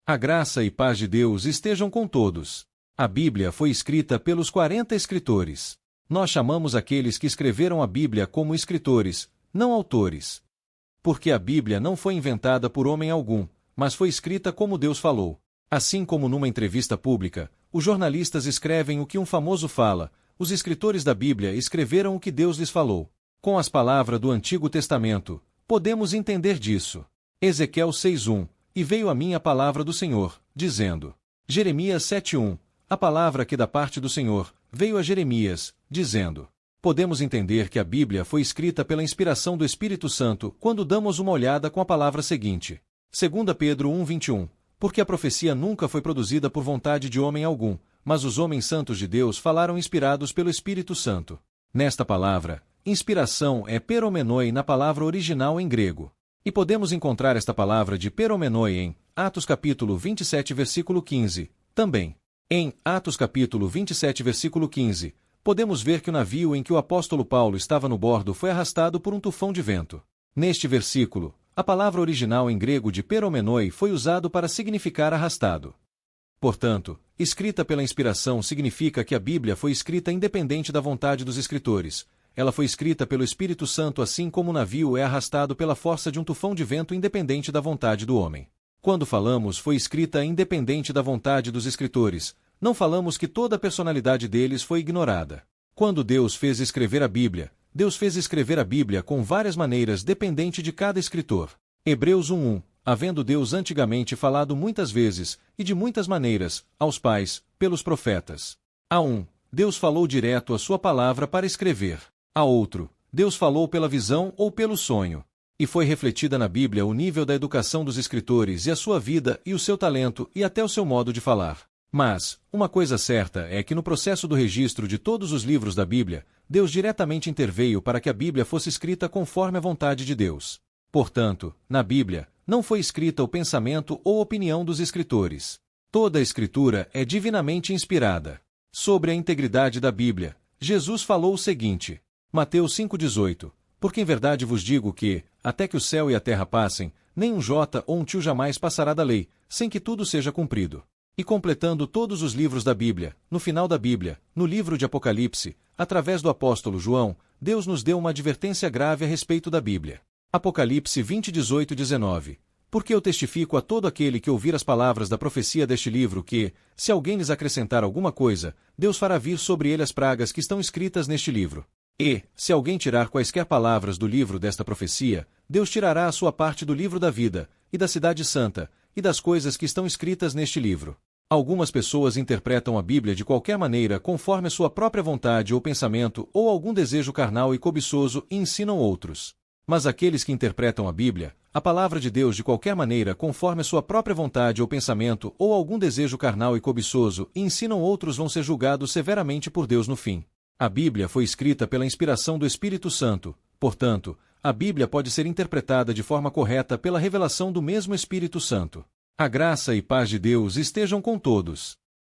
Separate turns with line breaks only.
A graça e paz de Deus estejam com todos. A Bíblia foi escrita pelos 40 escritores. Nós chamamos aqueles que escreveram a Bíblia como escritores, não autores. Porque a Bíblia não foi inventada por homem algum, mas foi escrita como Deus falou. Assim como numa entrevista pública, os jornalistas escrevem o que um famoso fala, os escritores da Bíblia escreveram o que Deus lhes falou. Com as palavras do Antigo Testamento, podemos entender disso. Ezequiel 6:1, e veio a mim a palavra do Senhor, dizendo. Jeremias 7:1, a palavra que da parte do Senhor veio a Jeremias, dizendo. Podemos entender que a Bíblia foi escrita pela inspiração do Espírito Santo quando damos uma olhada com a palavra seguinte. 2 Pedro 1:21, porque a profecia nunca foi produzida por vontade de homem algum, mas os homens santos de Deus falaram inspirados pelo Espírito Santo. Nesta palavra, inspiração é peromenoi na palavra original em grego. E podemos encontrar esta palavra de peromenoi em Atos capítulo 27 versículo 15, também. Em Atos capítulo 27 versículo 15, podemos ver que o navio em que o apóstolo Paulo estava no bordo foi arrastado por um tufão de vento. Neste versículo, a palavra original em grego de peromenoi foi usado para significar arrastado. Portanto, escrita pela inspiração significa que a Bíblia foi escrita independente da vontade dos escritores. Ela foi escrita pelo Espírito Santo assim como o navio é arrastado pela força de um tufão de vento independente da vontade do homem. Quando falamos foi escrita independente da vontade dos escritores, não falamos que toda a personalidade deles foi ignorada. Quando Deus fez escrever a Bíblia, Deus fez escrever a Bíblia com várias maneiras dependente de cada escritor. Hebreus 1:1, havendo Deus antigamente falado muitas vezes, e de muitas maneiras, aos pais, pelos profetas. A um, Deus falou direto a sua palavra para escrever. A outro, Deus falou pela visão ou pelo sonho. E foi refletida na Bíblia o nível da educação dos escritores e a sua vida e o seu talento e até o seu modo de falar. Mas, uma coisa certa é que no processo do registro de todos os livros da Bíblia, Deus diretamente interveio para que a Bíblia fosse escrita conforme a vontade de Deus. Portanto, na Bíblia, não foi escrita o pensamento ou opinião dos escritores. Toda a Escritura é divinamente inspirada. Sobre a integridade da Bíblia, Jesus falou o seguinte. Mateus 5:18, porque em verdade vos digo que, até que o céu e a terra passem, nem um jota ou um tio jamais passará da lei, sem que tudo seja cumprido. E completando todos os livros da Bíblia, no final da Bíblia, no livro de Apocalipse, através do apóstolo João, Deus nos deu uma advertência grave a respeito da Bíblia. Apocalipse 20:18-19. Porque eu testifico a todo aquele que ouvir as palavras da profecia deste livro que, se alguém lhes acrescentar alguma coisa, Deus fará vir sobre ele as pragas que estão escritas neste livro. E, se alguém tirar quaisquer palavras do livro desta profecia, Deus tirará a sua parte do livro da vida, e da cidade santa, e das coisas que estão escritas neste livro. Algumas pessoas interpretam a Bíblia de qualquer maneira conforme a sua própria vontade ou pensamento ou algum desejo carnal e cobiçoso e ensinam outros. Mas aqueles que interpretam a Bíblia, a palavra de Deus de qualquer maneira conforme a sua própria vontade ou pensamento ou algum desejo carnal e cobiçoso e ensinam outros vão ser julgados severamente por Deus no fim. A Bíblia foi escrita pela inspiração do Espírito Santo, portanto, a Bíblia pode ser interpretada de forma correta pela revelação do mesmo Espírito Santo. A graça e paz de Deus estejam com todos.